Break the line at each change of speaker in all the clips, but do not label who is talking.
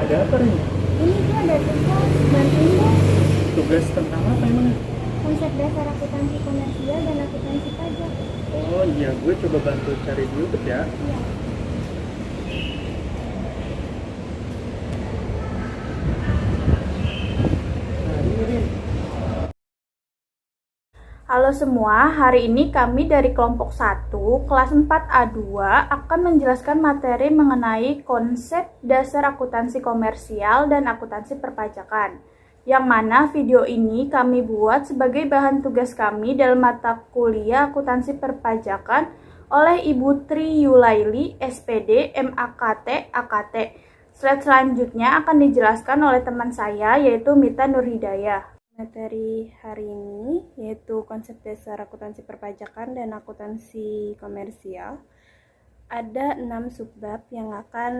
Ada apa Rin?
Ini tuh ada tugas, bantuin dong.
Tugas tentang apa emang?
Konsep dasar akuntansi komersial dan akuntansi pajak.
Oh iya, gue coba bantu cari di YouTube ya.
Iya.
Nah ini Rin.
Halo semua, hari ini kami dari kelompok 1, kelas 4A2 akan menjelaskan materi mengenai konsep dasar akuntansi komersial dan akuntansi perpajakan. Yang mana video ini kami buat sebagai bahan tugas kami dalam mata kuliah akuntansi perpajakan oleh Ibu Tri Yulaili, SPD, MAKT, AKT. Slide selanjutnya akan dijelaskan oleh teman saya yaitu Mita Nurhidayah. Materi hari ini yaitu konsep dasar akuntansi perpajakan dan akuntansi komersial. Ada 6 subbab yang akan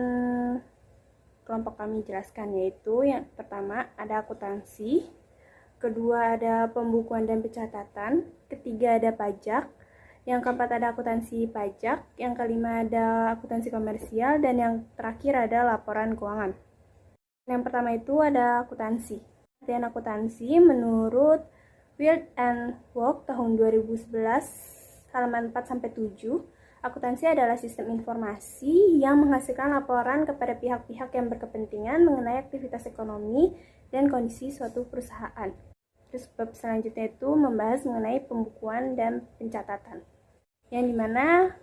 kelompok kami jelaskan, yaitu yang pertama ada akuntansi, kedua ada pembukuan dan pencatatan, ketiga ada pajak, yang keempat ada akuntansi pajak, yang kelima ada akuntansi komersial, dan yang terakhir ada laporan keuangan. Yang pertama itu ada akuntansi. Pengertian akuntansi menurut Field and Work tahun 2011 halaman 4-7, akuntansi adalah sistem informasi yang menghasilkan laporan kepada pihak-pihak yang berkepentingan mengenai aktivitas ekonomi dan kondisi suatu perusahaan. Terus bab selanjutnya itu membahas mengenai pembukuan dan pencatatan, yang dimana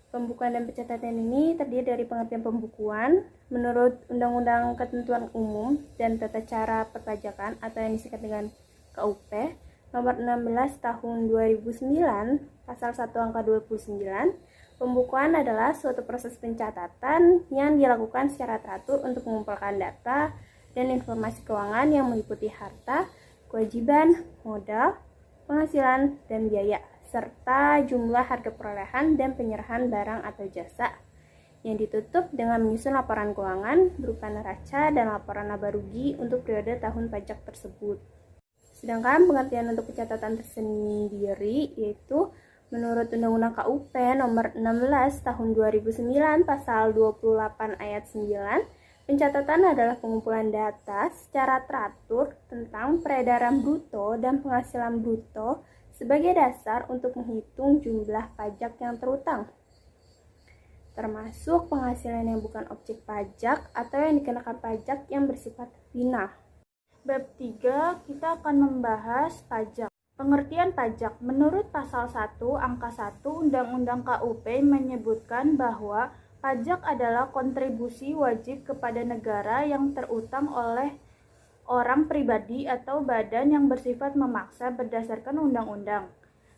pembukuan dan pencatatan ini terdiri dari pengertian pembukuan menurut Undang-Undang Ketentuan Umum dan Tata Cara Perpajakan atau yang disingkat dengan KUP nomor 16 tahun 2009 pasal 1 angka 29. Pembukuan adalah suatu proses pencatatan yang dilakukan secara teratur untuk mengumpulkan data dan informasi keuangan yang meliputi harta, kewajiban, modal, penghasilan, dan biaya, serta jumlah harga perolehan dan penyerahan barang atau jasa, yang ditutup dengan menyusun laporan keuangan berupa neraca dan laporan laba rugi untuk periode tahun pajak tersebut. Sedangkan pengertian untuk pencatatan tersendiri yaitu menurut Undang-Undang KUP nomor 16 tahun 2009 pasal 28 ayat 9, pencatatan adalah pengumpulan data secara teratur tentang peredaran bruto dan penghasilan bruto sebagai dasar untuk menghitung jumlah pajak yang terutang, termasuk penghasilan yang bukan objek pajak atau yang dikenakan pajak yang bersifat final. Bab 3 kita akan membahas pajak. Pengertian pajak menurut pasal 1 angka 1 Undang-Undang KUP menyebutkan bahwa pajak adalah kontribusi wajib kepada negara yang terutang oleh orang pribadi atau badan yang bersifat memaksa berdasarkan undang-undang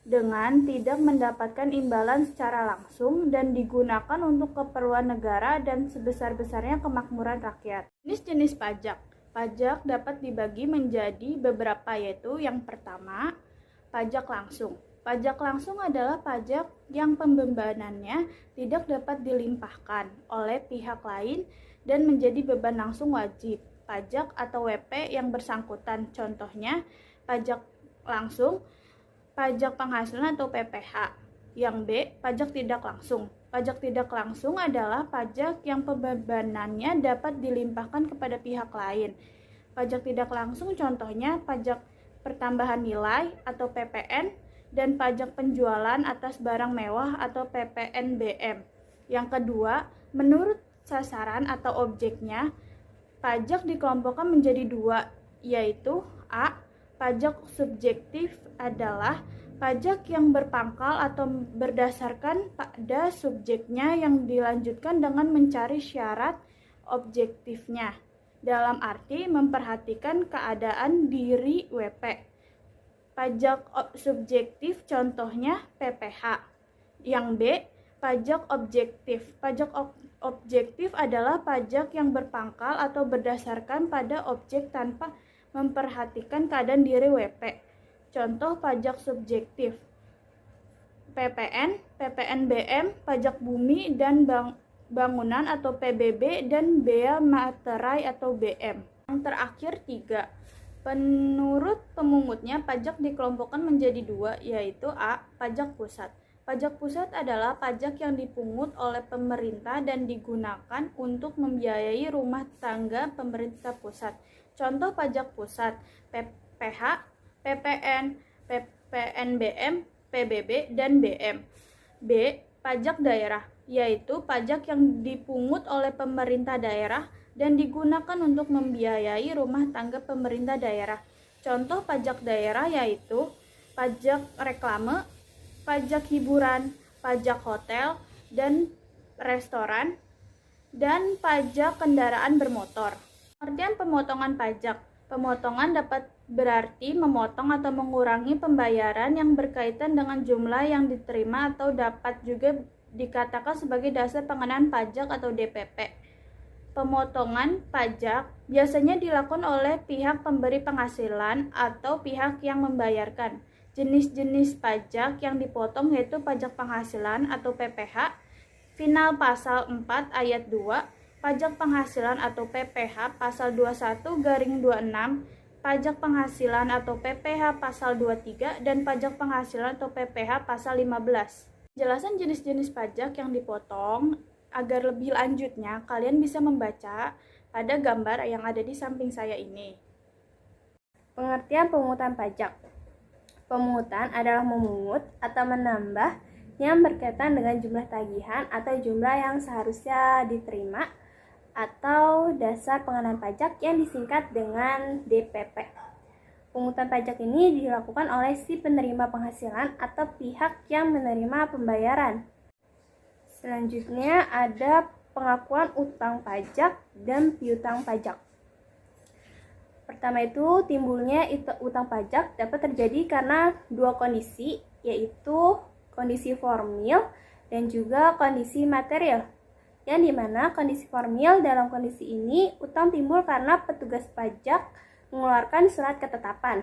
dengan tidak mendapatkan imbalan secara langsung dan digunakan untuk keperluan negara dan sebesar-besarnya kemakmuran rakyat. Jenis-jenis pajak. Pajak dapat dibagi menjadi beberapa, yaitu yang pertama, pajak langsung. Pajak langsung adalah pajak yang pembebanannya tidak dapat dilimpahkan oleh pihak lain dan menjadi beban langsung wajib pajak atau WP yang bersangkutan. Contohnya, pajak langsung, pajak penghasilan atau PPH. Yang B, pajak tidak langsung. Pajak tidak langsung adalah pajak yang pembebanannya dapat dilimpahkan kepada pihak lain. Pajak tidak langsung contohnya pajak pertambahan nilai atau PPN dan pajak penjualan atas barang mewah atau PPNBM. Yang kedua, menurut sasaran atau objeknya, pajak dikelompokkan menjadi dua, yaitu A. Pajak subjektif adalah pajak yang berpangkal atau berdasarkan pada subjeknya yang dilanjutkan dengan mencari syarat objektifnya, dalam arti memperhatikan keadaan diri WP. Pajak subjektif contohnya PPH. Yang B, pajak objektif. Pajak objektif adalah pajak yang berpangkal atau berdasarkan pada objek tanpa memperhatikan keadaan diri WP. Contoh pajak subjektif: PPN, PPNBM, pajak bumi dan bangunan atau PBB, dan bea materai atau BM. Yang terakhir 3. Menurut pemungutnya, pajak dikelompokkan menjadi dua, yaitu A. Pajak pusat. Pajak pusat adalah pajak yang dipungut oleh pemerintah dan digunakan untuk membiayai rumah tangga pemerintah pusat. Contoh pajak pusat: PPH, PPN, PPNBM, PBB, dan BM. B. Pajak daerah, yaitu pajak yang dipungut oleh pemerintah daerah dan digunakan untuk membiayai rumah tangga pemerintah daerah. Contoh pajak daerah yaitu pajak reklame, pajak hiburan, pajak hotel dan restoran, dan pajak kendaraan bermotor. Pengertian pemotongan pajak. Pemotongan dapat berarti memotong atau mengurangi pembayaran yang berkaitan dengan jumlah yang diterima atau dapat juga dikatakan sebagai dasar pengenaan pajak atau DPP. Pemotongan pajak biasanya dilakukan oleh pihak pemberi penghasilan atau pihak yang membayarkan. Jenis-jenis pajak yang dipotong yaitu pajak penghasilan atau PPH, final pasal 4 ayat 2, pajak penghasilan atau PPH pasal 21-26, pajak penghasilan atau PPH pasal 23, dan pajak penghasilan atau PPH pasal 15. Penjelasan jenis-jenis pajak yang dipotong agar lebih lanjutnya kalian bisa membaca pada gambar yang ada di samping saya ini.
Pengertian pemungutan pajak. Pemungutan adalah memungut atau menambah yang berkaitan dengan jumlah tagihan atau jumlah yang seharusnya diterima atau dasar pengenaan pajak yang disingkat dengan DPP. Pungutan pajak ini dilakukan oleh si penerima penghasilan atau pihak yang menerima pembayaran. Selanjutnya ada pengakuan utang pajak dan piutang pajak. Pertama itu, timbulnya utang pajak dapat terjadi karena dua kondisi, yaitu kondisi formil dan juga kondisi material. Yang dimana kondisi formil dalam kondisi ini, utang timbul karena petugas pajak mengeluarkan surat ketetapan.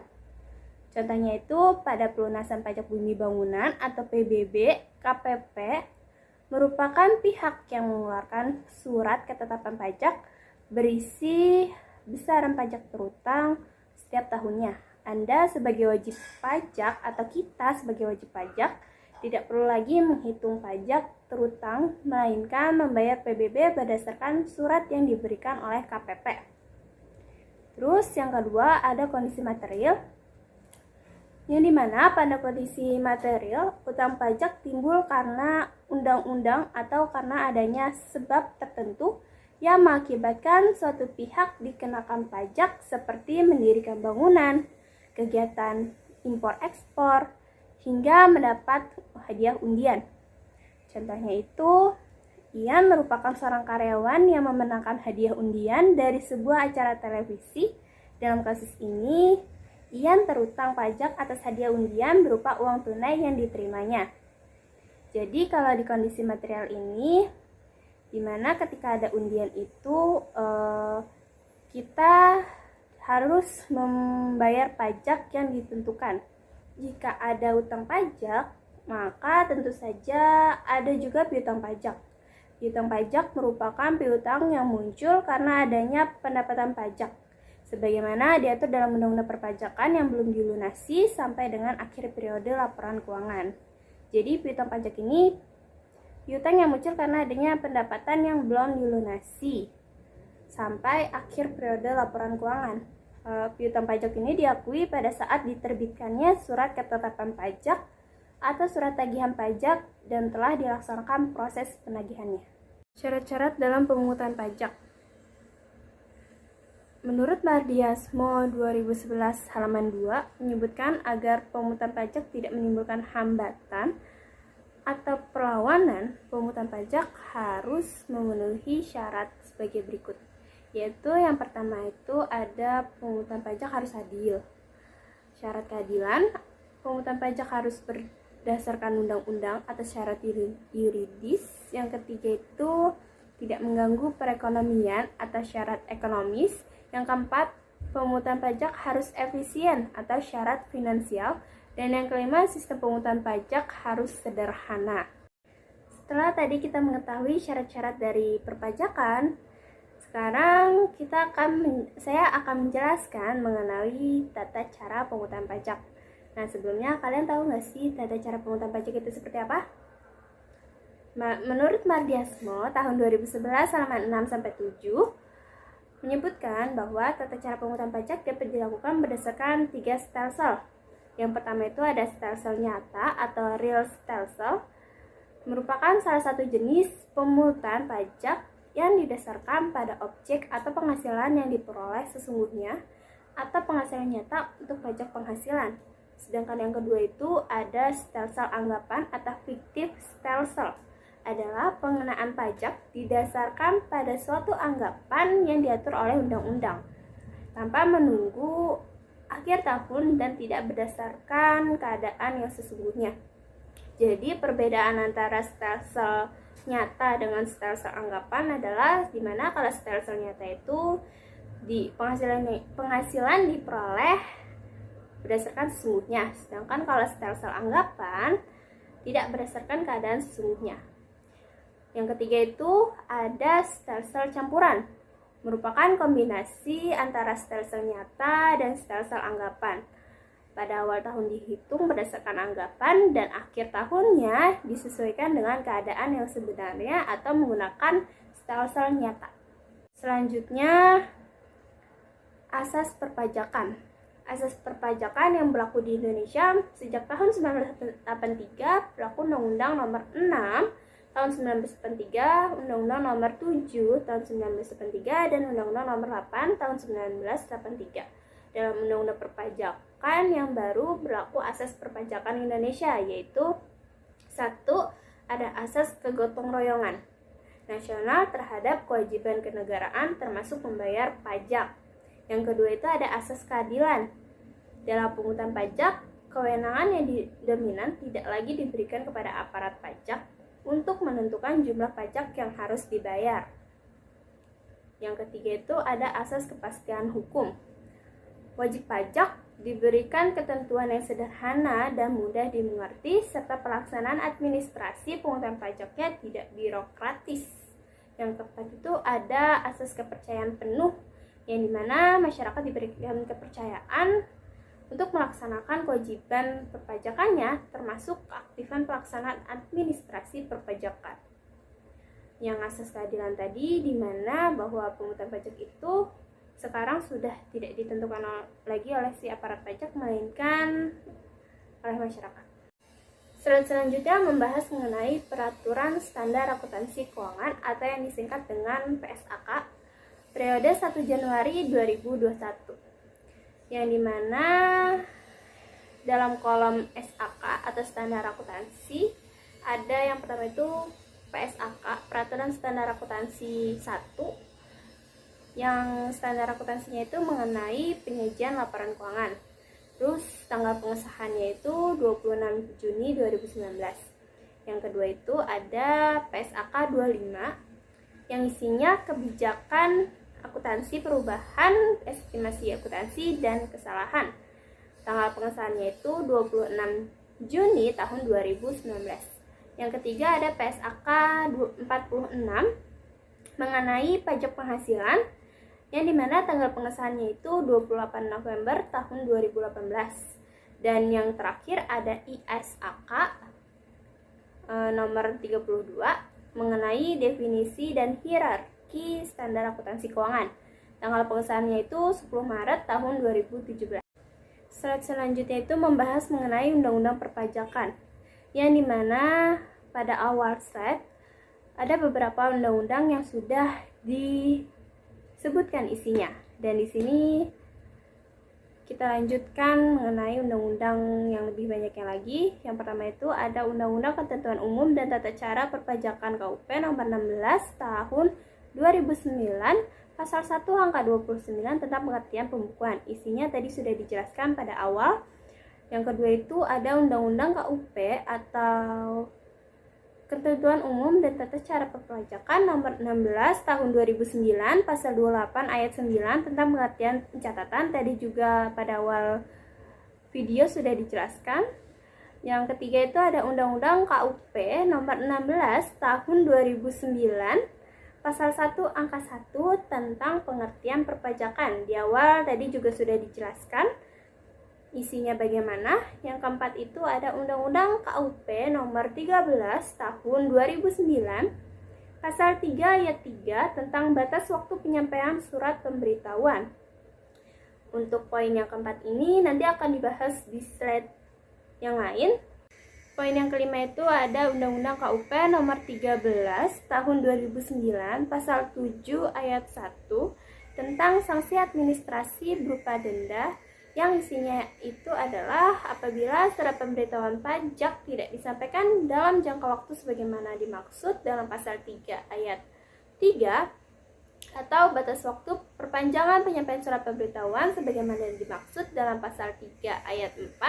Contohnya itu pada pelunasan pajak bumi bangunan atau PBB, KPP merupakan pihak yang mengeluarkan surat ketetapan pajak berisi besaran pajak terutang setiap tahunnya. Anda sebagai wajib pajak atau kita sebagai wajib pajak tidak perlu lagi menghitung pajak terutang, melainkan membayar PBB berdasarkan surat yang diberikan oleh KPP. Terus yang kedua ada kondisi material, yang dimana pada kondisi material utang pajak timbul karena undang-undang atau karena adanya sebab tertentu yang mengakibatkan suatu pihak dikenakan pajak seperti mendirikan bangunan, kegiatan impor-ekspor, hingga mendapat hadiah undian. Contohnya itu, Ian merupakan seorang karyawan yang memenangkan hadiah undian dari sebuah acara televisi. Dalam kasus ini, Ian terutang pajak atas hadiah undian berupa uang tunai yang diterimanya. Jadi kalau di kondisi material ini, dimana ketika ada undian itu kita harus membayar pajak yang ditentukan. Jika ada utang pajak, maka tentu saja ada juga piutang pajak. Piutang pajak merupakan piutang yang muncul karena adanya pendapatan pajak, sebagaimana diatur dalam Undang-Undang Perpajakan yang belum dilunasi sampai dengan akhir periode laporan keuangan. Jadi piutang pajak ini piutang yang muncul karena adanya pendapatan yang belum dilunasi sampai akhir periode laporan keuangan. Piutang pajak ini diakui pada saat diterbitkannya surat ketetapan pajak atau surat tagihan pajak dan telah dilaksanakan proses penagihannya. Syarat-syarat dalam pemungutan pajak. Menurut Mardiasmo 2011 halaman 2 menyebutkan agar pemungutan pajak tidak menimbulkan hambatan atau perlawanan, pemungutan pajak harus memenuhi syarat sebagai berikut. Yaitu yang pertama itu ada pemungutan pajak harus adil. Syarat keadilan, pemungutan pajak harus berdasarkan undang-undang atau syarat yuridis. Yang ketiga itu tidak mengganggu perekonomian atau syarat ekonomis. Yang keempat, pemungutan pajak harus efisien atau syarat finansial. Dan yang kelima, sistem pemungutan pajak harus sederhana. Setelah tadi kita mengetahui syarat-syarat dari perpajakan, sekarang saya akan menjelaskan mengenai tata cara pemungutan pajak. Nah, sebelumnya kalian tahu nggak sih tata cara pengukutan pajak itu seperti apa? Menurut Mardiasmo tahun 2011 halaman 6-7 menyebutkan bahwa tata cara pengukutan pajak dapat dilakukan berdasarkan 3 stelsel. Yang pertama itu ada stelsel nyata atau real stelsel, merupakan salah satu jenis pemungutan pajak yang didasarkan pada objek atau penghasilan yang diperoleh sesungguhnya atau penghasilan nyata untuk pajak penghasilan. Sedangkan yang kedua itu ada stelsel anggapan atau fiktif stelsel, adalah pengenaan pajak didasarkan pada suatu anggapan yang diatur oleh undang-undang tanpa menunggu akhir tahun dan tidak berdasarkan keadaan yang sesungguhnya. Jadi perbedaan antara stelsel nyata dengan stelsel anggapan adalah dimana kalau stelsel nyata itu di penghasilan diperoleh berdasarkan sesungguhnya, sedangkan kalau stelsel anggapan tidak berdasarkan keadaan sesungguhnya. Yang ketiga itu ada stelsel campuran, merupakan kombinasi antara stelsel nyata dan stelsel anggapan. Pada awal tahun dihitung berdasarkan anggapan dan akhir tahunnya disesuaikan dengan keadaan yang sebenarnya atau menggunakan stelsel nyata. Selanjutnya, asas perpajakan. Asas perpajakan yang berlaku di Indonesia sejak tahun 1983 berlaku Undang-Undang Nomor 6 tahun 1983, Undang-Undang Nomor 7 tahun 1983, dan Undang-Undang Nomor 8 tahun 1983. Dalam Undang-Undang Perpajakan yang baru berlaku asas perpajakan Indonesia, yaitu 1. Ada asas kegotong royongan nasional terhadap kewajiban kenegaraan termasuk membayar pajak. Yang kedua itu ada asas keadilan. Dalam pungutan pajak, kewenangan yang dominan tidak lagi diberikan kepada aparat pajak untuk menentukan jumlah pajak yang harus dibayar. Yang ketiga itu ada asas kepastian hukum. Wajib pajak diberikan ketentuan yang sederhana dan mudah dimengerti serta pelaksanaan administrasi pungutan pajaknya tidak birokratis. Yang keempat itu ada asas kepercayaan penuh, yang dimana masyarakat diberikan kepercayaan untuk melaksanakan kewajiban perpajakannya, termasuk keaktifan pelaksanaan administrasi perpajakan. Yang asas keadilan tadi, di mana bahwa pungutan pajak itu sekarang sudah tidak ditentukan lagi oleh si aparat pajak, melainkan oleh masyarakat. Slide selanjutnya membahas mengenai peraturan standar akuntansi keuangan atau yang disingkat dengan PSAK periode 1 Januari 2021. Yang dimana dalam kolom SAK atau standar akuntansi ada yang pertama itu PSAK, peraturan standar akuntansi 1, yang standar akuntansinya itu mengenai penyajian laporan keuangan. Terus tanggal pengesahannya itu 26 Juni 2019. Yang kedua itu ada PSAK 25 yang isinya kebijakan akuntansi perubahan, estimasi akuntansi, dan kesalahan. Tanggal pengesahannya itu 26 Juni tahun 2019. Yang ketiga ada PSAK 46 mengenai pajak penghasilan, yang dimana tanggal pengesahannya itu 28 November tahun 2018. Dan yang terakhir ada ISAK nomor 32 mengenai definisi dan hierarki standar akuntansi keuangan. Tanggal pengesahannya itu 10 Maret tahun 2017. Slide selanjutnya itu membahas mengenai undang-undang perpajakan, yang dimana pada awal slide ada beberapa undang-undang yang sudah disebutkan isinya, dan di sini kita lanjutkan mengenai undang-undang yang lebih banyaknya lagi. Yang pertama itu ada Undang-Undang Ketentuan Umum dan Tata Cara Perpajakan KUP nomor 16 tahun 2009 pasal 1 angka 29 tentang pengertian pembukuan. Isinya tadi sudah dijelaskan pada awal. Yang kedua itu ada Undang-Undang KUP atau Ketentuan Umum dan Tata Cara Perpajakan nomor 16 tahun 2009 pasal 28 ayat 9 tentang pengertian pencatatan. Tadi juga pada awal video sudah dijelaskan. Yang ketiga itu ada Undang-Undang KUP nomor 16 tahun 2009 pasal 1 angka 1 tentang pengertian perpajakan. Di awal tadi juga sudah dijelaskan. Isinya bagaimana? Yang keempat itu ada Undang-Undang KUP nomor 13 tahun 2009, pasal 3 ayat 3 tentang batas waktu penyampaian surat pemberitahuan. Untuk poin yang keempat ini nanti akan dibahas di slide yang lain. Poin yang kelima itu ada Undang-Undang KUP nomor 13 tahun 2009 pasal 7 ayat 1 tentang sanksi administrasi berupa denda, yang isinya itu adalah apabila surat pemberitahuan pajak tidak disampaikan dalam jangka waktu sebagaimana dimaksud dalam pasal 3 ayat 3 atau batas waktu perpanjangan penyampaian surat pemberitahuan sebagaimana dimaksud dalam pasal 3 ayat 4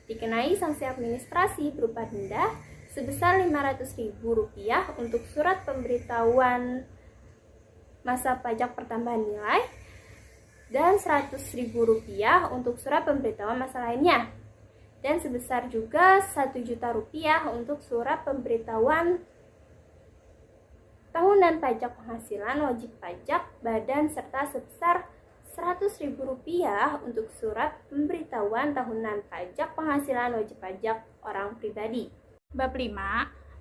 dikenai sanksi administrasi berupa denda sebesar Rp500.000 untuk surat pemberitahuan masa pajak pertambahan nilai dan Rp100.000 untuk surat pemberitahuan masa lainnya, dan sebesar juga Rp1.000.000 untuk surat pemberitahuan tahunan pajak penghasilan wajib pajak badan, serta sebesar Rp100.000 untuk surat pemberitahuan tahunan pajak penghasilan wajib pajak orang pribadi.
Bab 5.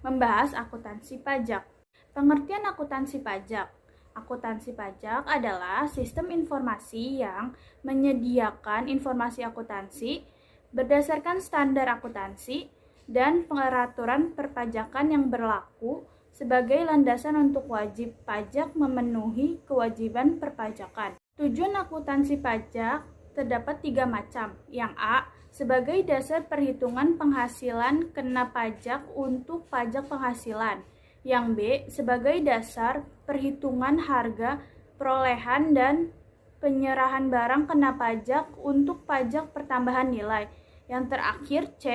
Membahas akuntansi pajak. Pengertian akuntansi pajak. Akuntansi pajak adalah sistem informasi yang menyediakan informasi akuntansi berdasarkan standar akuntansi dan peraturan perpajakan yang berlaku sebagai landasan untuk wajib pajak memenuhi kewajiban perpajakan. Tujuan akuntansi pajak terdapat 3 macam. Yang A, sebagai dasar perhitungan penghasilan kena pajak untuk pajak penghasilan. Yang B, sebagai dasar perhitungan harga perolehan dan penyerahan barang kena pajak untuk pajak pertambahan nilai. Yang terakhir C,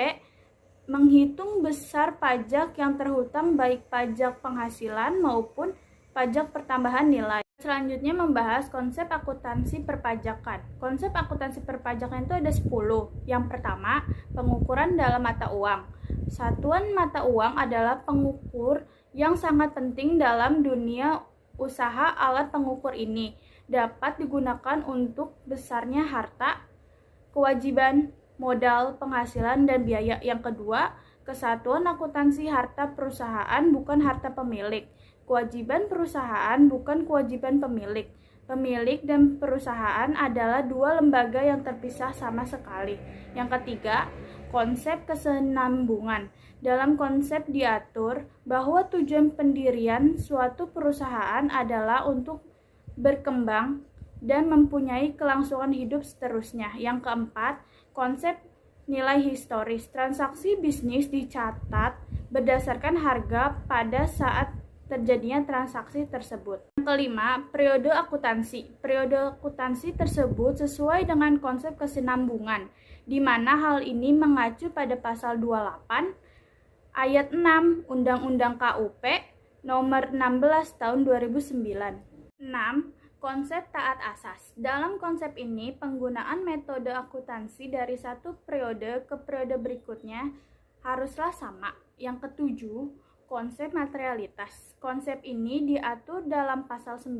menghitung besar pajak yang terhutang baik pajak penghasilan maupun pajak pertambahan nilai. Selanjutnya membahas konsep akuntansi perpajakan. Konsep akuntansi perpajakan itu ada 10. Yang pertama, pengukuran dalam mata uang. Satuan mata uang adalah pengukur yang sangat penting dalam dunia usaha. Alat pengukur ini dapat digunakan untuk besarnya harta, kewajiban, modal, penghasilan, dan biaya. Yang kedua, kesatuan akuntansi harta perusahaan bukan harta pemilik. Kewajiban perusahaan bukan kewajiban pemilik. Pemilik dan perusahaan adalah 2 lembaga yang terpisah sama sekali. Yang ketiga, konsep kesinambungan. Dalam konsep diatur bahwa tujuan pendirian suatu perusahaan adalah untuk berkembang dan mempunyai kelangsungan hidup seterusnya. Yang keempat, konsep nilai historis. Transaksi bisnis dicatat berdasarkan harga pada saat terjadinya transaksi tersebut. Yang kelima, periode akuntansi. Periode akuntansi tersebut sesuai dengan konsep kesinambungan, di mana hal ini mengacu pada pasal 28 ayat 6 Undang-Undang KUP nomor 16 tahun 2009. 6. Konsep taat asas. Dalam konsep ini, penggunaan metode akuntansi dari satu periode ke periode berikutnya haruslah sama. Yang ketujuh, konsep materialitas. Konsep ini diatur dalam pasal 9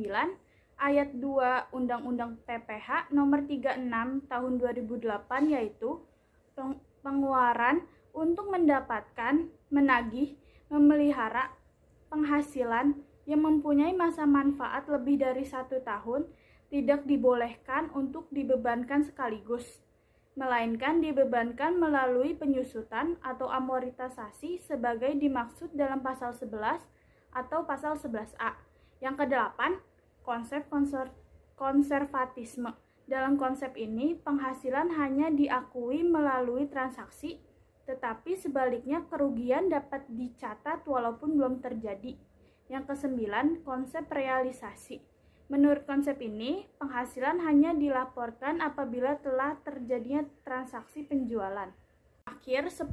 ayat 2 Undang-Undang PPH nomor 36 tahun 2008, yaitu pengeluaran untuk mendapatkan, menagih, memelihara penghasilan yang mempunyai masa manfaat lebih dari 1 tahun tidak dibolehkan untuk dibebankan sekaligus, melainkan dibebankan melalui penyusutan atau amortisasi sebagai dimaksud dalam pasal 11 atau pasal 11A. Yang kedelapan, konsep konservatisme. Dalam konsep ini, penghasilan hanya diakui melalui transaksi, tetapi sebaliknya kerugian dapat dicatat walaupun belum terjadi. Yang kesembilan, konsep realisasi. Menurut konsep ini, penghasilan hanya dilaporkan apabila telah terjadinya transaksi penjualan. Akhir 10,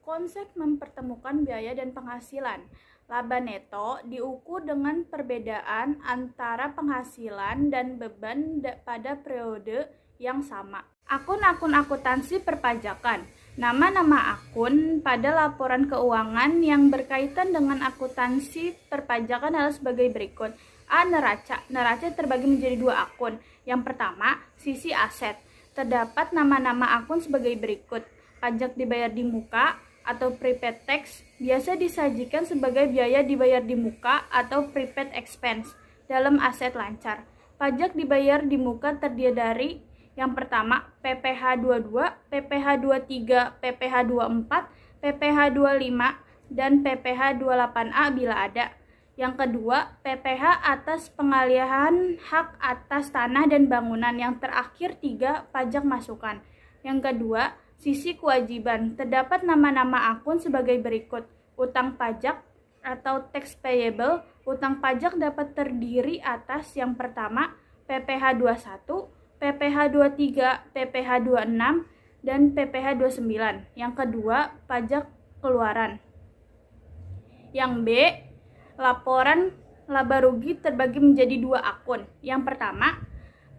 konsep mempertemukan biaya dan penghasilan. Laba neto diukur dengan perbedaan antara penghasilan dan beban pada periode yang sama. Akun-akun akuntansi perpajakan. Nama-nama akun pada laporan keuangan yang berkaitan dengan akuntansi perpajakan adalah sebagai berikut. A. Neraca. Neraca terbagi menjadi 2 akun. Yang pertama, sisi aset. Terdapat nama-nama akun sebagai berikut. Pajak dibayar di muka atau prepaid tax biasa disajikan sebagai biaya dibayar di muka atau prepaid expense dalam aset lancar. Pajak dibayar di muka terdiri dari yang pertama PPh 22, PPh 23, PPh 24, PPh 25, dan PPh 28A bila ada. Yang kedua, PPh atas pengalihan hak atas tanah dan bangunan. Yang terakhir 3, pajak masukan. Yang kedua, sisi kewajiban. Terdapat nama-nama akun sebagai berikut. Utang pajak atau tax payable. Utang pajak dapat terdiri atas yang pertama, PPh 21, PPh 23, PPh 26, dan PPh 29. Yang kedua, pajak keluaran. Yang B, laporan laba rugi terbagi menjadi 2 akun. Yang pertama,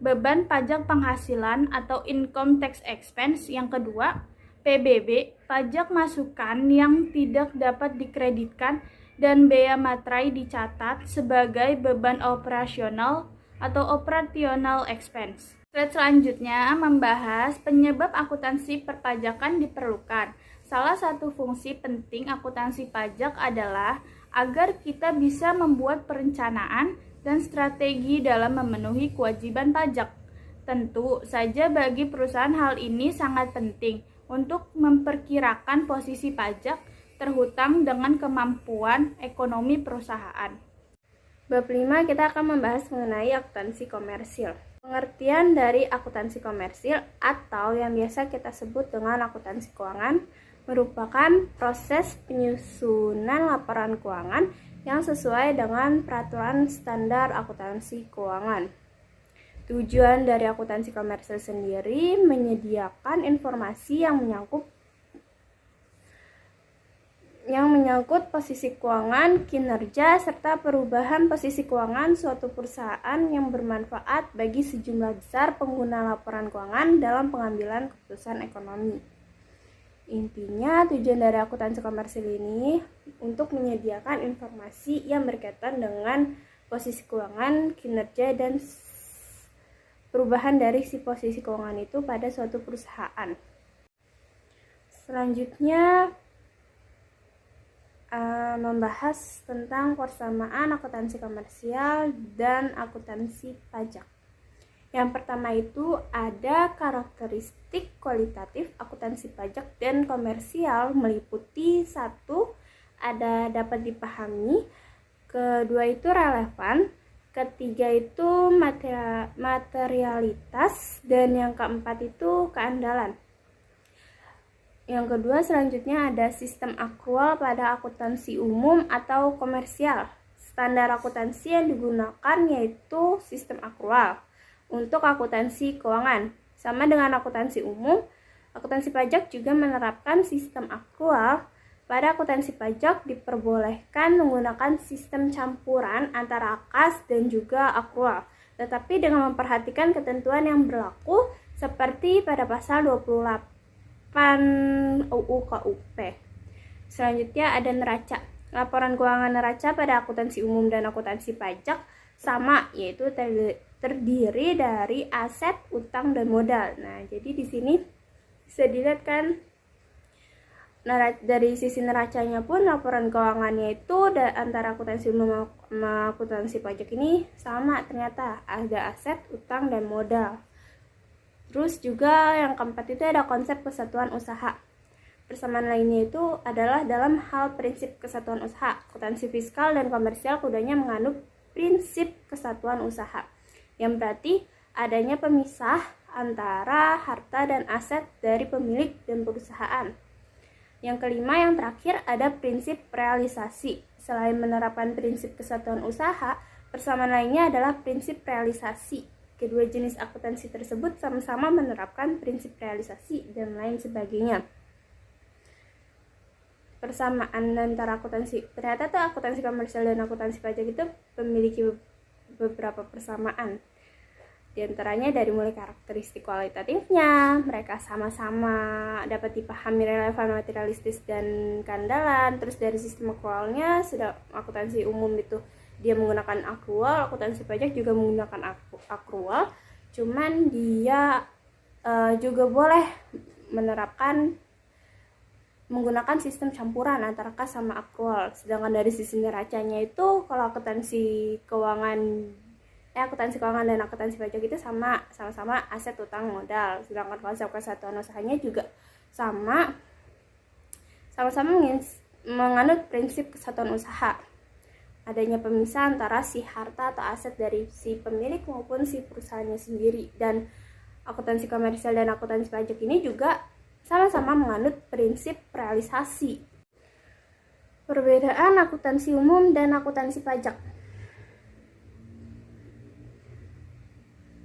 beban pajak penghasilan atau income tax expense. Yang kedua, PBB, pajak masukan yang tidak dapat dikreditkan dan bea materai dicatat sebagai beban operasional atau operational expense. Slide selanjutnya membahas penyebab akuntansi perpajakan diperlukan. Salah satu fungsi penting akuntansi pajak adalah agar kita bisa membuat perencanaan dan strategi dalam memenuhi kewajiban pajak. Tentu saja bagi perusahaan hal ini sangat penting untuk memperkirakan posisi pajak terhutang dengan kemampuan ekonomi perusahaan.
Bab 5 kita akan membahas mengenai akuntansi komersil. Pengertian dari akuntansi komersil atau yang biasa kita sebut dengan akuntansi keuangan merupakan proses penyusunan laporan keuangan yang sesuai dengan peraturan standar akuntansi keuangan. Tujuan dari akuntansi komersil sendiri menyediakan informasi yang menyangkut posisi keuangan, kinerja, serta perubahan posisi keuangan suatu perusahaan yang bermanfaat bagi sejumlah besar pengguna laporan keuangan dalam pengambilan keputusan ekonomi. Intinya, tujuan dari akuntansi komersil ini untuk menyediakan informasi yang berkaitan dengan posisi keuangan, kinerja, dan perubahan dari si posisi keuangan itu pada suatu perusahaan. Selanjutnya, membahas tentang persamaan akuntansi komersial dan akuntansi pajak. Yang pertama itu ada karakteristik kualitatif akuntansi pajak dan komersial meliputi 1. Ada dapat dipahami, kedua itu relevan, ketiga itu materialitas, dan yang keempat itu keandalan. Yang kedua selanjutnya ada sistem akrual pada akuntansi umum atau komersial. Standar akuntansi yang digunakan yaitu sistem akrual. Untuk akuntansi keuangan, sama dengan akuntansi umum, akuntansi pajak juga menerapkan sistem akrual. Pada akuntansi pajak diperbolehkan menggunakan sistem campuran antara kas dan juga akrual, tetapi dengan memperhatikan ketentuan yang berlaku seperti pada pasal 28 UU KUP. Selanjutnya ada neraca. Laporan keuangan neraca pada akuntansi umum dan akuntansi pajak sama, yaitu terdiri dari aset, utang, dan modal. Nah, jadi di sini bisa dilihat kan dari sisi neracanya pun laporan keuangannya itu antara akuntansi umum sama akuntansi pajak ini sama, ternyata ada aset, utang, dan modal. Terus juga yang keempat itu ada konsep kesatuan usaha. Persamaan lainnya itu adalah dalam hal prinsip kesatuan usaha. Akuntansi fiskal dan komersial keduanya menganut prinsip kesatuan usaha, yang berarti adanya pemisah antara harta dan aset dari pemilik dan perusahaan. Yang kelima, yang terakhir ada prinsip realisasi. Selain menerapkan prinsip kesatuan usaha, persamaan lainnya adalah prinsip realisasi. Kedua jenis akuntansi tersebut sama-sama menerapkan prinsip realisasi dan lain sebagainya. Persamaan antara akuntansi, ternyata tuh akuntansi komersial dan akuntansi pajak itu memiliki beberapa persamaan. Di antaranya dari mulai karakteristik kualitatifnya, mereka sama-sama dapat dipahami relevan, materialistis, dan keandalan. Terus dari sistem akrualnya, sudah akuntansi umum itu dia menggunakan akrual, akuntansi pajak juga menggunakan akrual, cuman dia juga boleh menerapkan menggunakan sistem campuran antara kas sama akrual. Sedangkan dari sisi neracanya itu kalau akuntansi keuangan dan akuntansi pajak itu sama-sama aset utang modal. Sedangkan konsep kesatuan usahanya juga sama-sama menganut prinsip kesatuan usaha. Adanya pemisah antara si harta atau aset dari si pemilik maupun si perusahaannya sendiri. Dan akuntansi komersial dan akuntansi pajak ini juga sama-sama menganut prinsip realisasi. Perbedaan akuntansi umum dan akuntansi pajak.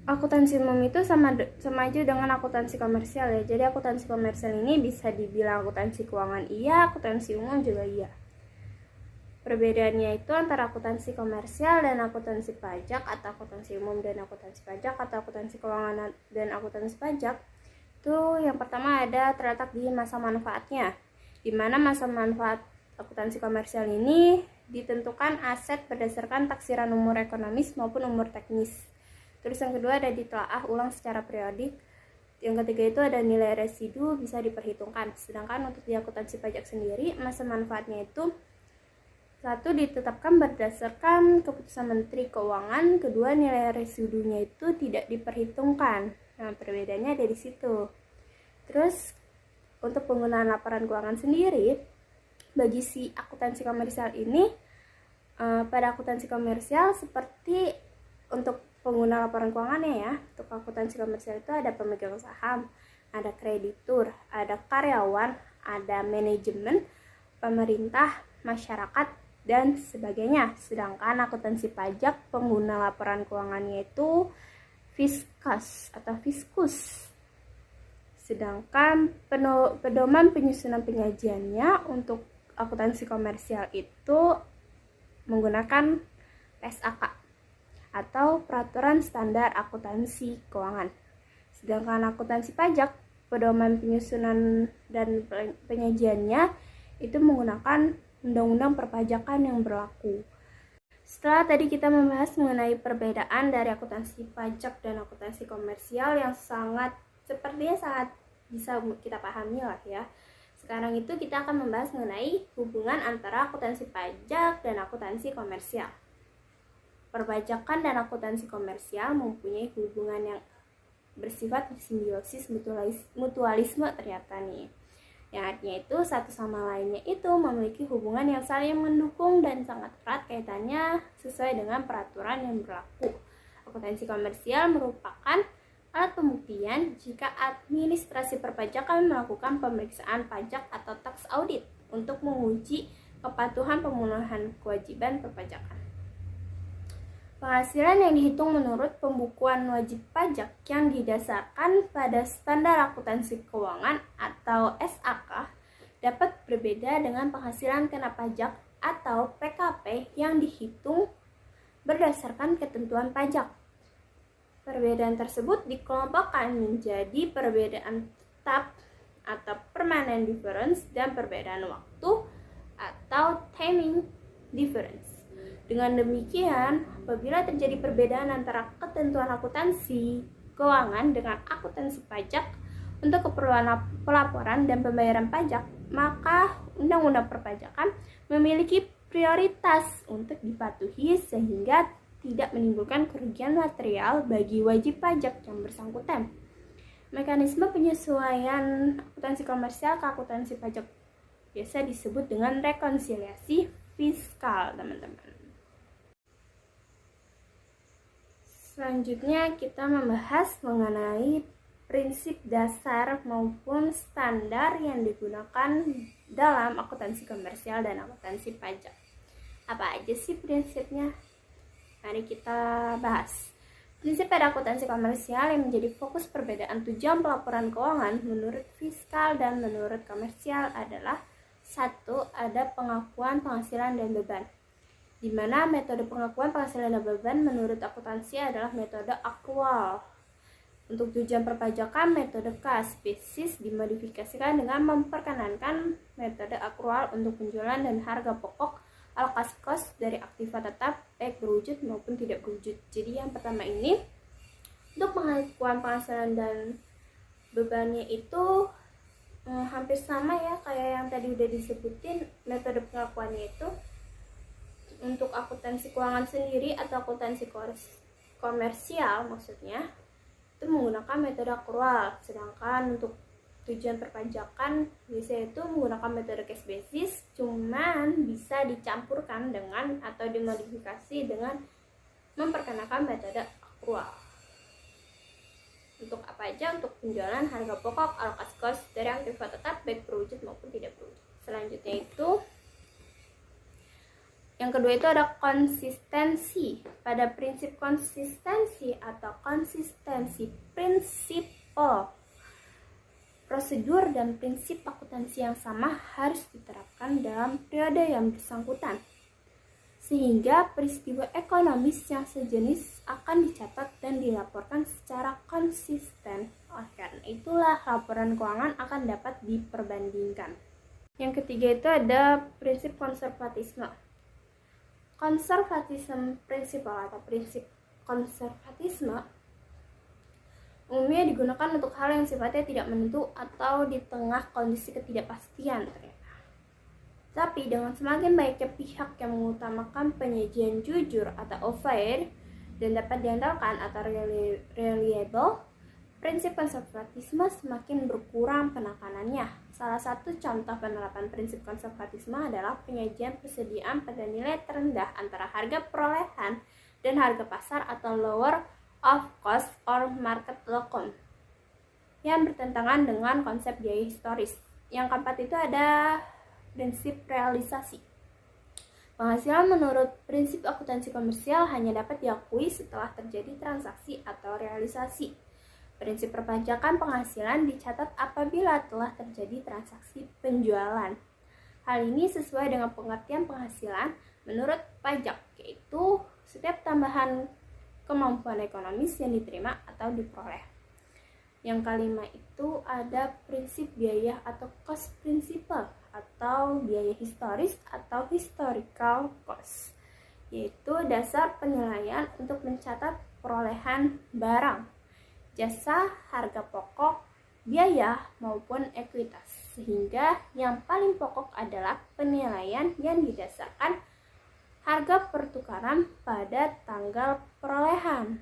Akuntansi umum itu sama aja dengan akuntansi komersial ya. Jadi akuntansi komersial ini bisa dibilang akuntansi keuangan iya, akuntansi umum juga iya. Perbedaannya itu antara akuntansi komersial dan akuntansi pajak, atau akuntansi umum dan akuntansi pajak, atau akuntansi keuangan dan akuntansi pajak. Itu yang pertama ada terletak di masa manfaatnya, di mana masa manfaat akuntansi komersial ini ditentukan aset berdasarkan taksiran umur ekonomis maupun umur teknis. Terus yang kedua ada ditelaah ulang secara periodik. Yang ketiga itu ada nilai residu bisa diperhitungkan. Sedangkan untuk di akuntansi pajak sendiri, masa manfaatnya itu satu ditetapkan berdasarkan keputusan Menteri Keuangan, kedua nilai residunya itu tidak diperhitungkan. Nah, perbedaannya ada di situ. Terus untuk penggunaan laporan keuangan sendiri, bagi si akuntansi komersial ini, pada akuntansi komersial seperti untuk pengguna laporan keuangannya ya, untuk akuntansi komersial itu ada pemegang saham, ada kreditur, ada karyawan, ada manajemen, pemerintah, masyarakat, dan sebagainya. Sedangkan akuntansi pajak, pengguna laporan keuangannya itu fiskus atau fiskus. Sedangkan pedoman penyusunan penyajiannya untuk akuntansi komersial itu menggunakan PSAK atau Peraturan Standar Akuntansi Keuangan. Sedangkan akuntansi pajak, pedoman penyusunan dan penyajiannya itu menggunakan Undang-Undang Perpajakan yang berlaku. Setelah tadi kita membahas mengenai perbedaan dari akuntansi pajak dan akuntansi komersial yang sepertinya sangat bisa kita pahami lah ya. Sekarang itu kita akan membahas mengenai hubungan antara akuntansi pajak dan akuntansi komersial. Perpajakan dan akuntansi komersial mempunyai hubungan yang bersifat simbiosis mutualisme ternyata nih. Yang artinya itu satu sama lainnya itu memiliki hubungan yang saling mendukung dan sangat erat kaitannya sesuai dengan peraturan yang berlaku. Akuntansi komersial merupakan alat pembuktian jika administrasi perpajakan melakukan pemeriksaan pajak atau tax audit untuk menguji kepatuhan pemenuhan kewajiban perpajakan. Penghasilan yang dihitung menurut pembukuan wajib pajak yang didasarkan pada standar akuntansi keuangan atau SAK dapat berbeda dengan penghasilan kena pajak atau PKP yang dihitung berdasarkan ketentuan pajak. Perbedaan tersebut dikelompokkan menjadi perbedaan tetap atau permanent difference dan perbedaan waktu atau timing difference. Dengan demikian, apabila terjadi perbedaan antara ketentuan akuntansi keuangan dengan akuntansi pajak untuk keperluan pelaporan dan pembayaran pajak, maka Undang-Undang Perpajakan memiliki prioritas untuk dipatuhi sehingga tidak menimbulkan kerugian material bagi wajib pajak yang bersangkutan. Mekanisme penyesuaian akuntansi komersial ke akuntansi pajak biasa disebut dengan rekonsiliasi fiskal, teman-teman. Selanjutnya kita membahas mengenai prinsip dasar maupun standar yang digunakan dalam akuntansi komersial dan akuntansi pajak. Apa aja sih prinsipnya? Mari kita bahas. Prinsip pada akuntansi komersial yang menjadi fokus perbedaan tujuan pelaporan keuangan menurut fiskal dan menurut komersial adalah: 1. Ada pengakuan penghasilan dan beban, di mana metode pengakuan penghasilan dan beban menurut akuntansi adalah metode akrual. Untuk tujuan perpajakan, metode kas spesies dimodifikasikan dengan memperkenankan metode akrual untuk penjualan dan harga pokok alokasi kos dari aktiva tetap baik berwujud maupun tidak berwujud. Jadi yang pertama ini untuk pengakuan penghasilan dan bebannya itu hampir sama ya kayak yang tadi udah disebutin. Metode pengakuannya itu untuk akuntansi keuangan sendiri atau akuntansi komersial maksudnya itu menggunakan metode akrual, sedangkan untuk tujuan perpajakan biasanya itu menggunakan metode cash basis, cuman bisa dicampurkan dengan atau dimodifikasi dengan memperkenalkan metode akrual. Untuk apa aja? Untuk penjualan harga pokok, alokasi cost dari aktiva tetap baik berwujud maupun tidak berwujud. Selanjutnya itu yang kedua itu ada konsistensi. Pada prinsip konsistensi atau konsistensi prinsipal, prosedur dan prinsip akuntansi yang sama harus diterapkan dalam periode yang bersangkutan, sehingga peristiwa ekonomis yang sejenis akan dicatat dan dilaporkan secara konsisten. Oleh karena itulah laporan keuangan akan dapat diperbandingkan. Yang ketiga itu ada prinsip konservatisme. Konservatisme prinsipal atau prinsip konservatisme umumnya digunakan untuk hal yang sifatnya tidak menentu atau di tengah kondisi ketidakpastian ternyata. Tapi dengan semakin banyaknya pihak yang mengutamakan penyajian jujur atau fair dan dapat diandalkan atau reliable, prinsip konservatisme semakin berkurang penekanannya. Salah satu contoh penerapan prinsip konservatisme adalah penyajian persediaan pada nilai terendah antara harga perolehan dan harga pasar atau lower of cost or market locum yang bertentangan dengan konsep biaya historis. Yang keempat itu ada prinsip realisasi. Penghasilan menurut prinsip akuntansi komersial hanya dapat diakui setelah terjadi transaksi atau realisasi. Prinsip perpajakan penghasilan dicatat apabila telah terjadi transaksi penjualan. Hal ini sesuai dengan pengertian penghasilan menurut pajak, yaitu setiap tambahan kemampuan ekonomis yang diterima atau diperoleh. Yang kelima itu ada prinsip biaya atau cost principle atau biaya historis atau historical cost, yaitu dasar penilaian untuk mencatat perolehan barang, jasa, harga pokok, biaya, maupun ekuitas. Sehingga yang paling pokok adalah penilaian yang didasarkan harga pertukaran pada tanggal perolehan.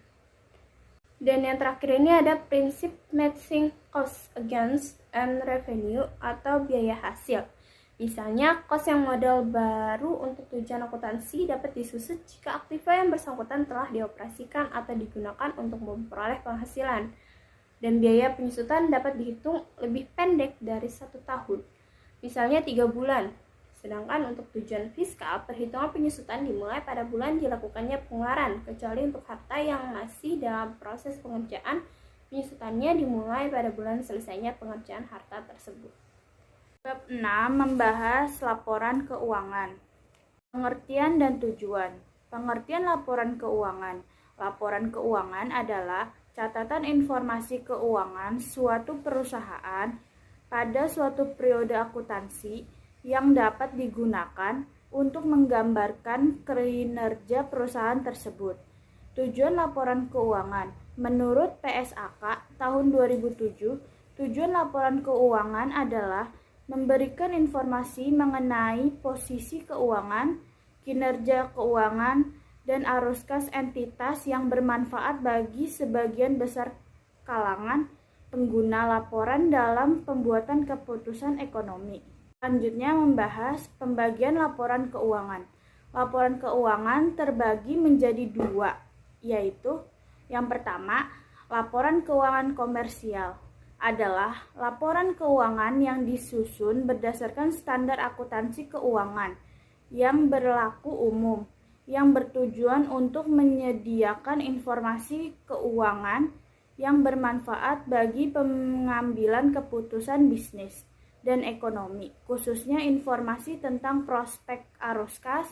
Dan yang terakhir ini ada prinsip matching cost against and revenue atau biaya hasil. Misalnya, kos yang modal baru untuk tujuan akuntansi dapat disusun jika aktiva yang bersangkutan telah dioperasikan atau digunakan untuk memperoleh penghasilan. Dan biaya penyusutan dapat dihitung lebih pendek dari 1 tahun, misalnya 3 bulan. Sedangkan untuk tujuan fiskal, perhitungan penyusutan dimulai pada bulan dilakukannya pengeluaran, kecuali untuk harta yang masih dalam proses pengerjaan, penyusutannya dimulai pada bulan selesainya pengerjaan harta tersebut.
Bab 6 membahas laporan keuangan. Pengertian dan tujuan. Pengertian laporan keuangan. Laporan keuangan adalah catatan informasi keuangan suatu perusahaan pada suatu periode akuntansi yang dapat digunakan untuk menggambarkan kinerja perusahaan tersebut. Tujuan laporan keuangan. Menurut PSAK tahun 2007, tujuan laporan keuangan adalah memberikan informasi mengenai posisi keuangan, kinerja keuangan, dan arus kas entitas yang bermanfaat bagi sebagian besar kalangan pengguna laporan dalam pembuatan keputusan ekonomi. Selanjutnya membahas pembagian laporan keuangan. Laporan keuangan terbagi menjadi 2, yaitu yang pertama, laporan keuangan komersial adalah laporan keuangan yang disusun berdasarkan standar akuntansi keuangan yang berlaku umum, yang bertujuan untuk menyediakan informasi keuangan yang bermanfaat bagi pengambilan keputusan bisnis dan ekonomi, khususnya informasi tentang prospek arus kas,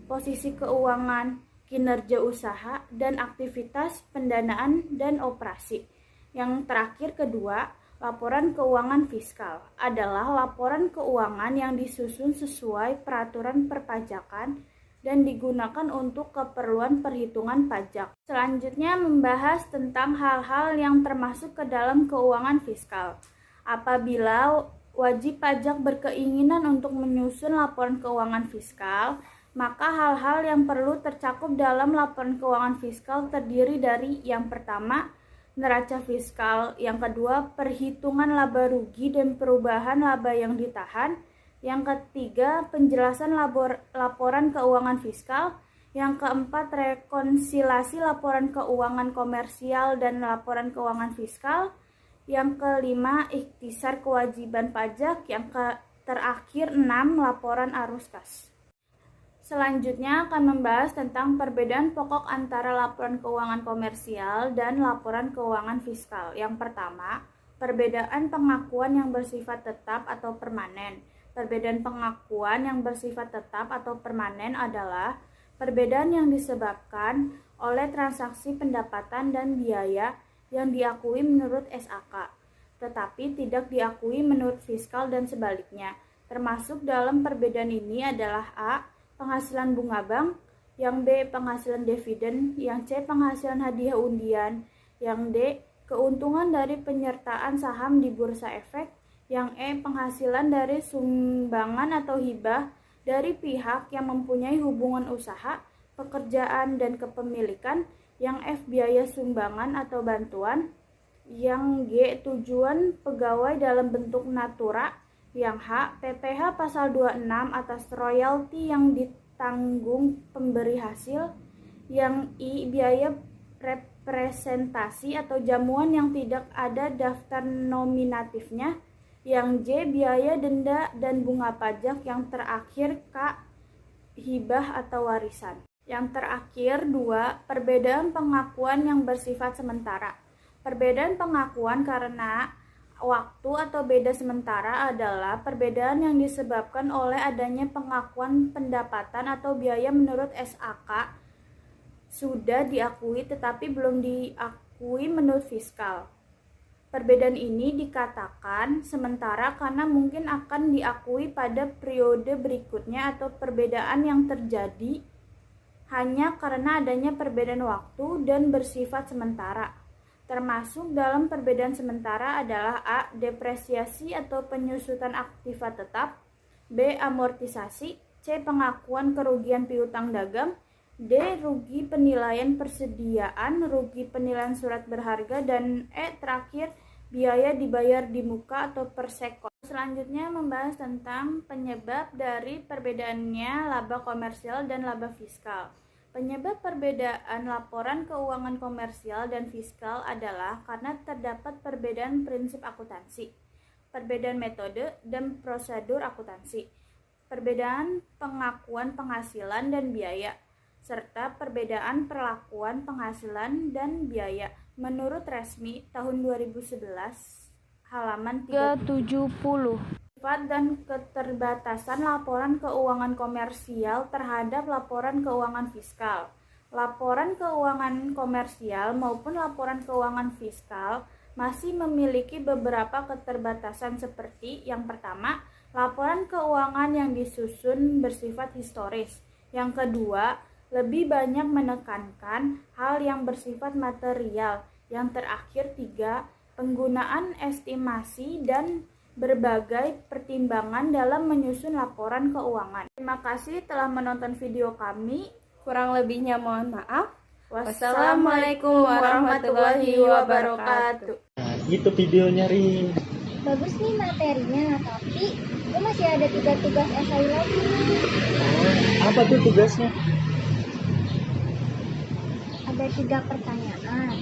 posisi keuangan, kinerja usaha, dan aktivitas pendanaan dan operasi. Yang terakhir kedua, laporan keuangan fiskal adalah laporan keuangan yang disusun sesuai peraturan perpajakan dan digunakan untuk keperluan perhitungan pajak. Selanjutnya membahas tentang hal-hal yang termasuk ke dalam keuangan fiskal. Apabila wajib pajak berkeinginan untuk menyusun laporan keuangan fiskal, maka hal-hal yang perlu tercakup dalam laporan keuangan fiskal terdiri dari yang pertama, neraca fiskal, yang kedua, perhitungan laba rugi dan perubahan laba yang ditahan, yang ketiga, penjelasan laporan keuangan fiskal, yang keempat, rekonsilasi laporan keuangan komersial dan laporan keuangan fiskal, yang kelima, ikhtisar kewajiban pajak, yang terakhir 6, laporan arus kas. Selanjutnya akan membahas tentang perbedaan pokok antara laporan keuangan komersial dan laporan keuangan fiskal. Yang pertama, perbedaan pengakuan yang bersifat tetap atau permanen. Perbedaan pengakuan yang bersifat tetap atau permanen adalah perbedaan yang disebabkan oleh transaksi pendapatan dan biaya yang diakui menurut SAK, tetapi tidak diakui menurut fiskal dan sebaliknya. Termasuk dalam perbedaan ini adalah A. Penghasilan bunga bank, yang B. Penghasilan dividen, yang C. Penghasilan hadiah undian, yang D. Keuntungan dari penyertaan saham di bursa efek, yang E. Penghasilan dari sumbangan atau hibah dari pihak yang mempunyai hubungan usaha, pekerjaan, dan kepemilikan, yang F. Biaya sumbangan atau bantuan, yang G. Tujuan pegawai dalam bentuk natura, yang H. PPh pasal 26 atas royalti yang ditanggung pemberi hasil, yang I. Biaya representasi atau jamuan yang tidak ada daftar nominatifnya, yang J. Biaya denda dan bunga pajak, yang terakhir K. Hibah atau warisan. Yang terakhir 2. Perbedaan pengakuan yang bersifat sementara. Perbedaan pengakuan karena waktu atau beda sementara adalah perbedaan yang disebabkan oleh adanya pengakuan pendapatan atau biaya menurut SAK sudah diakui tetapi belum diakui menurut fiskal. Perbedaan ini dikatakan sementara karena mungkin akan diakui pada periode berikutnya atau perbedaan yang terjadi hanya karena adanya perbedaan waktu dan bersifat sementara. Termasuk dalam perbedaan sementara adalah A. Depresiasi atau penyusutan aktiva tetap, B. Amortisasi, C. Pengakuan kerugian piutang dagang, D. Rugi penilaian persediaan, rugi penilaian surat berharga, dan E. Terakhir, biaya dibayar di muka atau per sekon. Selanjutnya membahas tentang penyebab dari perbedaannya laba komersial dan laba fiskal. Penyebab perbedaan laporan keuangan komersial dan fiskal adalah karena terdapat perbedaan prinsip akuntansi, perbedaan metode dan prosedur akuntansi, perbedaan pengakuan penghasilan dan biaya, serta perbedaan perlakuan penghasilan dan biaya. Menurut resmi tahun 2011 halaman 70. Sifat dan keterbatasan laporan keuangan komersial terhadap laporan keuangan fiskal. Laporan keuangan komersial maupun laporan keuangan fiskal masih memiliki beberapa keterbatasan seperti yang pertama, laporan keuangan yang disusun bersifat historis. Yang kedua, lebih banyak menekankan hal yang bersifat material. Yang terakhir 3, penggunaan estimasi dan berbagai pertimbangan dalam menyusun laporan keuangan. Terima kasih telah menonton video kami.
Kurang lebihnya mohon maaf.
Wassalamualaikum warahmatullahi wabarakatuh.
Nah, itu videonya, Rin.
Bagus nih materinya, tapi gue masih ada 3 tugas esai lagi.
Apa tuh tugasnya?
Ada 3 pertanyaan.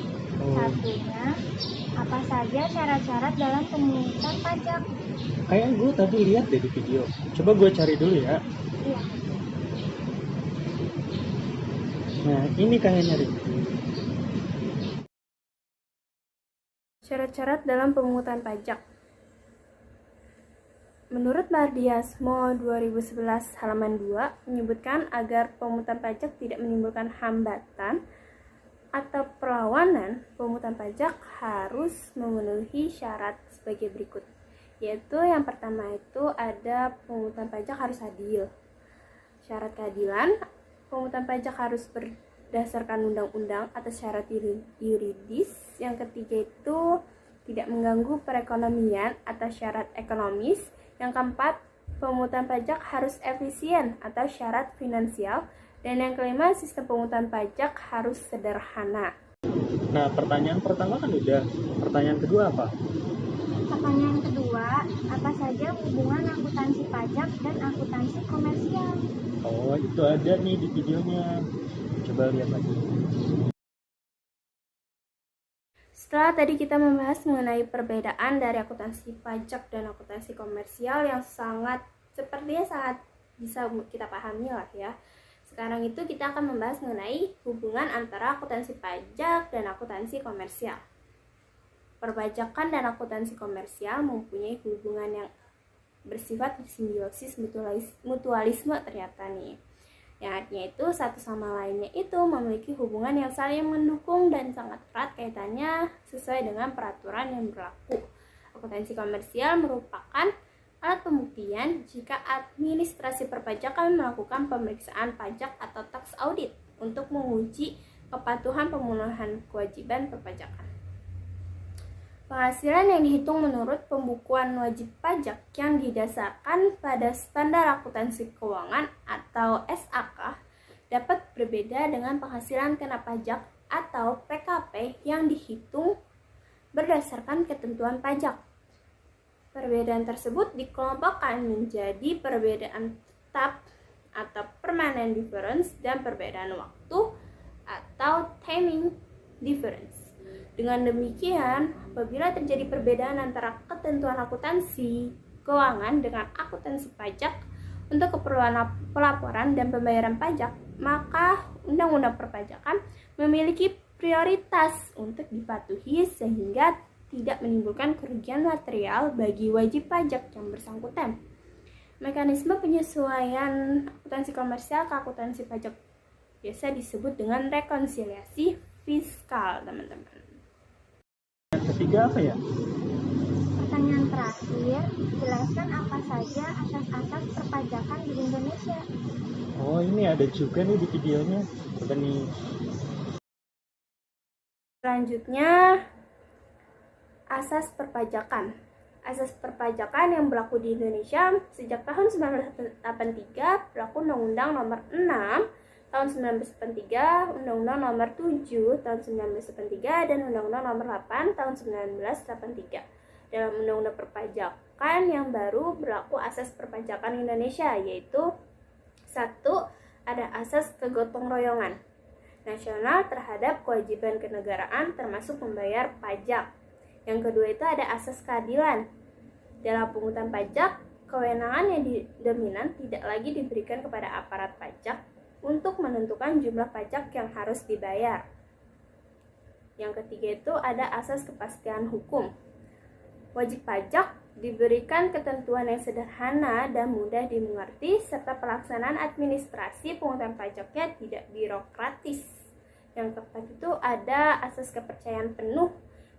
Satunya, apa saja syarat-syarat dalam pemungutan pajak?
Kayak gue tadi lihat deh di video. Coba gue cari dulu ya.
Iya.
Nah, ini kayaknya, Rin.
Syarat-syarat dalam pemungutan pajak. Menurut Mardiasmo 2011 halaman 2 menyebutkan agar pemungutan pajak tidak menimbulkan hambatan atau perlawanan, pemungutan pajak harus memenuhi syarat sebagai berikut. Yaitu yang pertama itu ada pemungutan pajak harus adil. Syarat keadilan pemungutan pajak harus berdasarkan undang-undang atau syarat yuridis. Yang ketiga itu tidak mengganggu perekonomian atau syarat ekonomis. Yang keempat, pemungutan pajak harus efisien atau syarat finansial. Dan yang kelima, sistem pemungutan pajak harus sederhana.
Nah, pertanyaan pertama kan udah. Pertanyaan kedua apa?
Pertanyaan kedua, apa saja hubungan akuntansi pajak dan akuntansi komersial?
Oh, itu ada nih di videonya. Coba lihat lagi.
Setelah tadi kita membahas mengenai perbedaan dari akuntansi pajak dan akuntansi komersial yang sepertinya sangat bisa kita pahami lah ya. Sekarang itu kita akan membahas mengenai hubungan antara akuntansi pajak dan akuntansi komersial. Perpajakan dan akuntansi komersial mempunyai hubungan yang bersifat simbiosis mutualisme ternyata nih. Yang artinya itu satu sama lainnya itu memiliki hubungan yang saling mendukung dan sangat erat kaitannya sesuai dengan peraturan yang berlaku. Akuntansi komersial merupakan alat pembuktian jika administrasi perpajakan melakukan pemeriksaan pajak atau tax audit untuk menguji kepatuhan pemenuhan kewajiban perpajakan. Penghasilan yang dihitung menurut pembukuan wajib pajak yang didasarkan pada standar akuntansi keuangan atau SAK dapat berbeda dengan penghasilan kena pajak atau PKP yang dihitung berdasarkan ketentuan pajak. Perbedaan tersebut dikelompokkan menjadi perbedaan tetap atau permanent difference dan perbedaan waktu atau timing difference. Dengan demikian, apabila terjadi perbedaan antara ketentuan akuntansi keuangan dengan akuntansi pajak untuk keperluan pelaporan dan pembayaran pajak, maka Undang-Undang Perpajakan memiliki prioritas untuk dipatuhi sehingga tidak menimbulkan kerugian material bagi wajib pajak yang bersangkutan. Mekanisme penyesuaian akuntansi komersial ke akuntansi pajak biasa disebut dengan rekonsiliasi fiskal, teman-teman.
Yang ketiga apa ya?
Pertanyaan terakhir, jelaskan apa saja asas-asas perpajakan di Indonesia.
Oh, ini ada juga nih di videonya. Coba nih.
Selanjutnya, asas perpajakan. Asas perpajakan yang berlaku di Indonesia sejak tahun 1983 berlaku Undang-Undang Nomor 6 tahun 1983, Undang-Undang Nomor 7 tahun 1983 dan Undang-Undang Nomor 8 tahun 1983. Dalam Undang-Undang Perpajakan yang baru berlaku asas perpajakan Indonesia, yaitu 1. Ada asas kegotong royongan nasional terhadap kewajiban kenegaraan termasuk membayar pajak. Yang kedua itu ada asas keadilan. Dalam pungutan pajak, kewenangan yang dominan tidak lagi diberikan kepada aparat pajak untuk menentukan jumlah pajak yang harus dibayar. Yang ketiga itu ada asas kepastian hukum. Wajib pajak diberikan ketentuan yang sederhana dan mudah dimengerti serta pelaksanaan administrasi pungutan pajaknya tidak birokratis. Yang keempat itu ada asas kepercayaan penuh,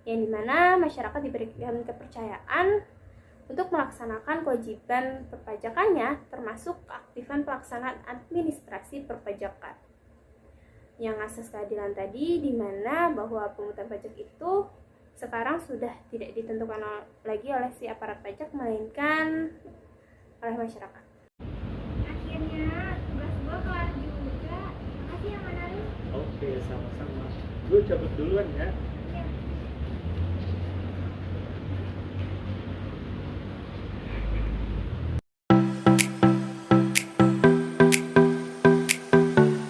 yang dimana masyarakat diberikan kepercayaan untuk melaksanakan kewajiban perpajakannya termasuk keaktifan pelaksanaan administrasi perpajakan. Yang asas keadilan tadi dimana bahwa pungutan pajak itu sekarang sudah tidak ditentukan lagi oleh si aparat pajak melainkan oleh masyarakat.
Akhirnya tugas gue kelar juga. Makasih ya Manarus.
Oke, sama-sama. Gue cabut duluan ya.